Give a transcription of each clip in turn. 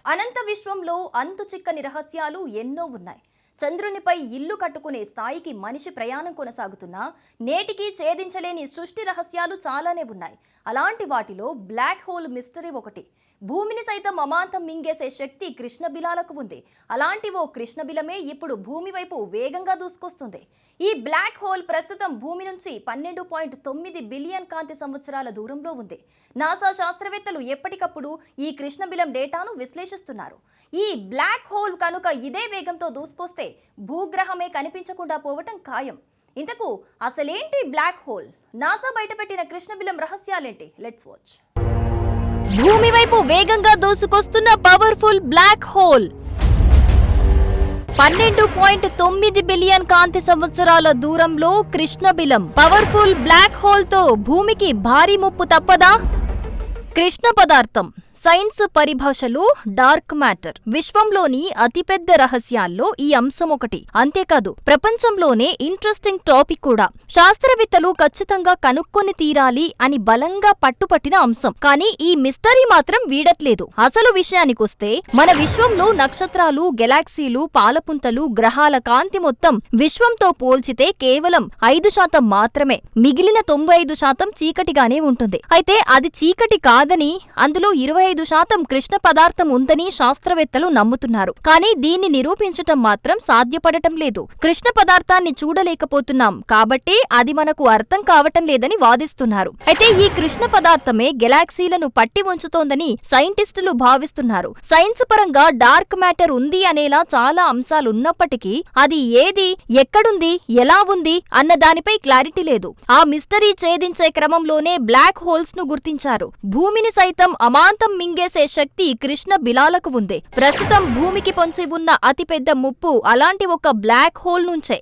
అనంత విశ్వంలో అంతు చిక్కని రహస్యాలు ఎన్నో ఉన్నాయి. చంద్రునిపై ఇల్లు కట్టుకునే స్థాయికి మనిషి ప్రయాణం కొనసాగుతున్నా నేటికి ఛేదించలేని సృష్టి రహస్యాలు చాలానే ఉన్నాయి. అలాంటి వాటిలో బ్లాక్ హోల్ మిస్టరీ ఒకటి. భూమిని సైతం అమాంతం మింగేసే శక్తి కృష్ణబిలాలకు ఉంది. అలాంటి ఓ కృష్ణబిలమే ఇప్పుడు భూమి వైపు వేగంగా దూసుకొస్తుంది. ఈ బ్లాక్ హోల్ ప్రస్తుతం భూమి నుంచి 12.9 బిలియన్ కాంతి సంవత్సరాల దూరంలో ఉంది. నాసా శాస్త్రవేత్తలు ఎప్పటికప్పుడు ఈ కృష్ణబిలం డేటాను విశ్లేషిస్తున్నారు. ఈ బ్లాక్ హోల్ కనుక ఇదే వేగంతో దూసుకొస్తే భూగ్రహమే కనిపించకుండా పోవటం ఖాయం. ఇంతకు అసలేంటి బ్లాక్ హోల్? నాసా బయటపెట్టిన కృష్ణబిలం రహస్యాలేంటి? Let's watch. భూమి వైపు వేగంగా దూసుకొస్తున్న పవర్ఫుల్ బ్లాక్ హోల్. 12.9 బిలియన్ కాంతి సంవత్సరాల దూరంలో కృష్ణబిలం. పవర్ఫుల్ బ్లాక్ హోల్ తో భూమికి భారీ ముప్పు తప్పదా? కృష్ణ పదార్థం సైన్స్ పరిభాషలో డార్క్ మ్యాటర్. విశ్వంలోని అతిపెద్ద రహస్యాల్లో ఈ అంశం ఒకటి. అంతేకాదు ప్రపంచంలోనే ఇంట్రెస్టింగ్ టాపిక్ కూడా. శాస్త్రవేత్తలు ఖచ్చితంగా కనుక్కొని తీరాలి అని బలంగా పట్టుపట్టిన అంశం. కానీ ఈ మిస్టరీ మాత్రం వీడట్లేదు. అసలు విషయానికొస్తే మన విశ్వంలో నక్షత్రాలు, గెలాక్సీలు, పాలపుంతలు, గ్రహాల కాంతి మొత్తం విశ్వంతో పోల్చితే కేవలం 5% మాత్రమే. మిగిలిన 95% చీకటిగానే ఉంటుంది. అయితే అది చీకటి కాదని, అందులో 25% కృష్ణ పదార్థం ఉందని శాస్త్రవేత్తలు నమ్ముతున్నారు. కానీ దీన్ని నిరూపించటం మాత్రం సాధ్యపడటం లేదు. కృష్ణ పదార్థాన్ని చూడలేకపోతున్నాం కాబట్టే అది మనకు అర్థం కావటం లేదని వాదిస్తున్నారు. అయితే ఈ కృష్ణ పదార్థమే గెలాక్సీలను పట్టి ఉంచుతోందని సైంటిస్టులు భావిస్తున్నారు. సైన్స్ పరంగా డార్క్ మ్యాటర్ ఉంది అనేలా చాలా అంశాలున్నప్పటికీ అది ఏది, ఎక్కడుంది, ఎలా ఉంది అన్న దానిపై క్లారిటీ లేదు. ఆ మిస్టరీ ఛేదించే క్రమంలోనే బ్లాక్ హోల్స్ ను గుర్తించారు. భూమిని సైతం అమాంతం మింగేసే శక్తి కృష్ణ బిలాలకు ఉంది. ప్రస్తుతం భూమికి పొంచి ఉన్న అతిపెద్ద ముప్పు అలాంటి ఒక బ్లాక్ హోల్ నుంచే.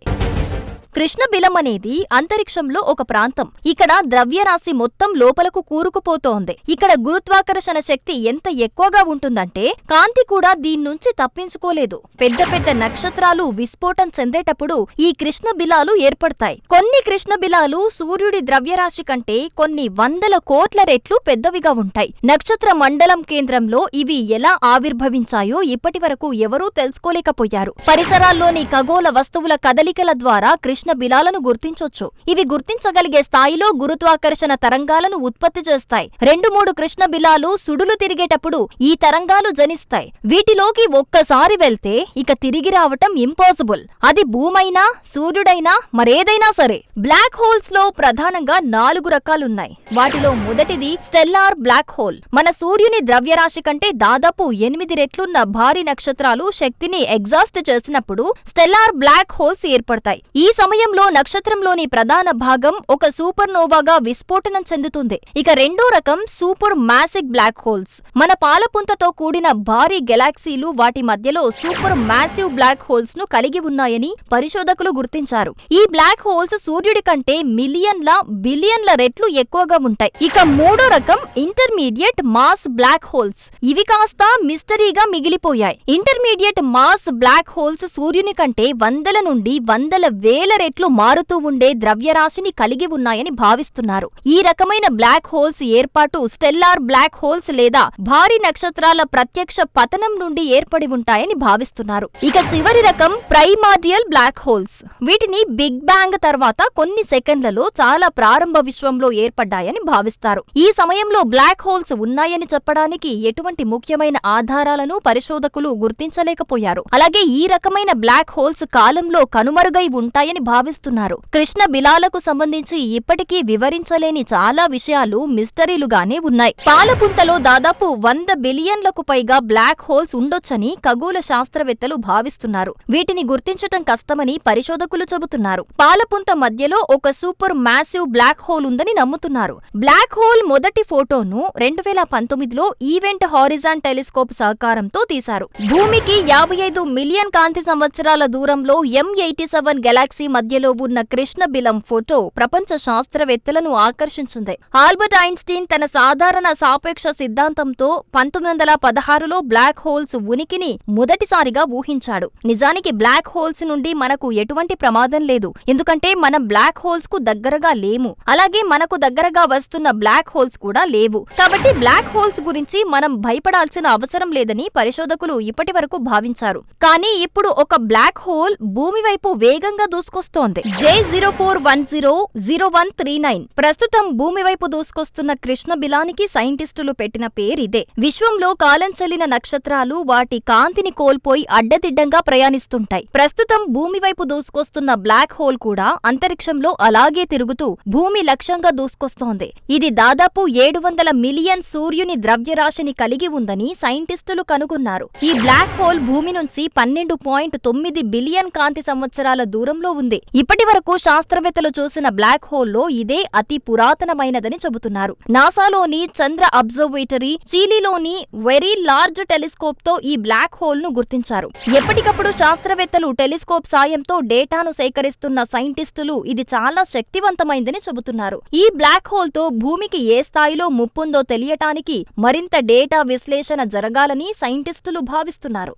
కృష్ణబిలం అనేది అంతరిక్షంలో ఒక ప్రాంతం. ఇక్కడ ద్రవ్యరాశి మొత్తం లోపలకు కూరుకుపోతోంది. ఇక్కడ గురుత్వాకర్షణ శక్తి ఎంత ఎక్కువగా ఉంటుందంటే కాంతి కూడా దీన్నుంచి తప్పించుకోలేదు. పెద్ద పెద్ద నక్షత్రాలు విస్ఫోటం చెందేటప్పుడు ఈ కృష్ణబిలాలు ఏర్పడతాయి. కొన్ని కృష్ణబిలాలు సూర్యుడి ద్రవ్యరాశి కంటే కొన్ని 100 కోట్ల రెట్లు పెద్దవిగా ఉంటాయి. నక్షత్ర మండలం కేంద్రంలో ఇవి ఎలా ఆవిర్భవించాయో ఇప్పటివరకు ఎవరూ తెలుసుకోలేకపోయారు. పరిసరాల్లోని ఖగోళ వస్తువుల కదలికల ద్వారా కృష్ణ బిలాలను గుర్తించొచ్చు. ఇవి గుర్తించగలిగే స్థాయిలో గురుత్వాకర్షణ తరంగాలను ఉత్పత్తి చేస్తాయి. 2-3 కృష్ణ బిలాలు సుడులు తిరిగేటప్పుడు ఈ తరంగాలు జనిస్తాయి. వీటిలోకి ఒక్కసారి వెళ్తే ఇక తిరిగి రావటం ఇంపాసిబుల్. అది భూమైనా, సూర్యుడైనా, మరేదైనా సరే. బ్లాక్ హోల్స్ లో ప్రధానంగా 4 రకాలున్నాయి. వాటిలో మొదటిది స్టెల్లార్ బ్లాక్ హోల్. మన సూర్యుని ద్రవ్యరాశి కంటే దాదాపు 8 రెట్లున్న భారీ నక్షత్రాలు శక్తిని ఎగ్జాస్ట్ చేసినప్పుడు స్టెల్లార్ బ్లాక్ హోల్స్ ఏర్పడతాయి. ఈ సమయంలో నక్షత్రంలోని ప్రధాన భాగం ఒక సూపర్ నోవాగా విస్ఫోటనం చెందుతుంది. ఇక రెండో రకం సూపర్ మ్యాసివ్ బ్లాక్ హోల్స్. మన పాలపుంతతో కూడిన భారీ గెలాక్సీలు వాటి మధ్యలో సూపర్ మ్యాసివ్ బ్లాక్ హోల్స్ ను కలిగి ఉన్నాయని పరిశోధకులు గుర్తించారు. ఈ బ్లాక్ హోల్స్ సూర్యుడి కంటే మిలియన్ల, బిలియన్ల రెట్లు ఎక్కువగా ఉంటాయి. ఇక మూడో రకం ఇంటర్మీడియట్ మాస్ బ్లాక్ హోల్స్. ఇవి కాస్త మిస్టరీగా మిగిలిపోయాయి. ఇంటర్మీడియట్ మాస్ బ్లాక్ హోల్స్ సూర్యుని కంటే 100 నుండి 100,000 రెట్లు మారుతూ ఉండే ద్రవ్యరాశిని కలిగి ఉన్నాయని భావిస్తున్నారు. ఈ రకమైన బ్లాక్ హోల్స్ ఏర్పాటు స్టెల్లార్ బ్లాక్ హోల్స్ లేదా భారీ నక్షత్రాల ప్రత్యక్ష పతనం నుండి ఏర్పడి ఉంటాయని భావిస్తున్నారు. ఇక చివరి రకం ప్రైమార్డియల్ బ్లాక్ హోల్స్. వీటిని బిగ్ బ్యాంగ్ తర్వాత కొన్ని సెకండ్లలో చాలా ప్రారంభ విశ్వంలో ఏర్పడ్డాయని భావిస్తారు. ఈ సమయంలో బ్లాక్ హోల్స్ ఉన్నాయని చెప్పడానికి ఎటువంటి ముఖ్యమైన ఆధారాలను పరిశోధకులు గుర్తించలేకపోయారు. అలాగే ఈ రకమైన బ్లాక్ హోల్స్ కాలంలో కనుమరుగై ఉంటాయని భావిస్తున్నారు. కృష్ణ బిలాలకు సంబంధించి ఇప్పటికీ వివరించలేని చాలా విషయాలు మిస్టరీలుగానే ఉన్నాయి. పాలపుంతలో దాదాపు 100 బిలియన్లకు పైగా బ్లాక్ హోల్స్ ఉండొచ్చని ఖగోళ శాస్త్రవేత్తలు భావిస్తున్నారు. వీటిని గుర్తించటం కష్టమని పరిశోధకులు చెబుతున్నారు. పాలపుంత మధ్యలో ఒక సూపర్ మ్యాసివ్ బ్లాక్ హోల్ ఉందని నమ్ముతున్నారు. బ్లాక్ హోల్ మొదటి ఫోటోను 2019లో ఈవెంట్ హారిజాన్ టెలిస్కోప్ సహకారంతో తీశారు. భూమికి 55 మిలియన్ కాంతి సంవత్సరాల దూరంలో M87 గెలాక్సీ మధ్యలో ఉన్న కృష్ణబిలం ఫోటో ప్రపంచ శాస్త్రవేత్తలను ఆకర్షించింది. ఆల్బర్ట్ ఐన్స్టీన్ తన సాధారణ సాపేక్ష సిద్ధాంతంతో 1916లో బ్లాక్ హోల్స్ ఉనికిని మొదటిసారిగా ఊహించాడు. నిజానికి బ్లాక్ హోల్స్ నుండి మనకు ఎటువంటి ప్రమాదం లేదు, ఎందుకంటే మనం బ్లాక్ హోల్స్ కు దగ్గరగా లేము. అలాగే మనకు దగ్గరగా వస్తున్న బ్లాక్ హోల్స్ కూడా లేవు. కాబట్టి బ్లాక్ హోల్స్ గురించి మనం భయపడాల్సిన అవసరం లేదని పరిశోధకులు ఇప్పటివరకు భావించారు. కానీ ఇప్పుడు ఒక బ్లాక్ హోల్ భూమి వైపు వేగంగా దూసుకొస్తోంది. J04100139 ప్రస్తుతం భూమి వైపు దూసుకొస్తున్న కృష్ణబిలానికి సైంటిస్టులు పెట్టిన పేరిదే. విశ్వంలో కాలం చెల్లిన నక్షత్రాలు వాటి కాంతిని కోల్పోయి అడ్డదిడ్డంగా ప్రయాణిస్తుంటాయి. ప్రస్తుతం భూమి వైపు దూసుకొస్తున్న బ్లాక్ హోల్ కూడా అంతరిక్షంలో అలాగే తిరుగుతూ భూమి లక్ష్యంగా దూసుకొస్తోంది. ఇది దాదాపు 700 మిలియన్ సూర్యుని ద్రవ్యరాశిని కలిగి ఉందని సైంటిస్టులు కనుగొన్నారు. ఈ బ్లాక్ హోల్ భూమి నుంచి 12.9 బిలియన్ కాంతి సంవత్సరాల దూరంలో ఉంది. ఇప్పటి వరకు శాస్త్రవేత్తలు చూసిన బ్లాక్ హోల్లో ఇదే అతి పురాతనమైనదని చెబుతున్నారు. నాసాలోని చంద్ర అబ్జర్వేటరీ, చిలీలోని వెరీ లార్జ్ టెలిస్కోప్ తో ఈ బ్లాక్ హోల్ ను గుర్తించారు. ఎప్పటికప్పుడు శాస్త్రవేత్తలు టెలిస్కోప్ సాయంతో డేటాను సేకరిస్తున్న సైంటిస్టులు ఇది చాలా శక్తివంతమైందని చెబుతున్నారు. ఈ బ్లాక్ హోల్ తో భూమికి ఏ స్థాయిలో ముప్పుందో తెలియటానికి మరింత డేటా విశ్లేషణ జరగాలని సైంటిస్టులు భావిస్తున్నారు.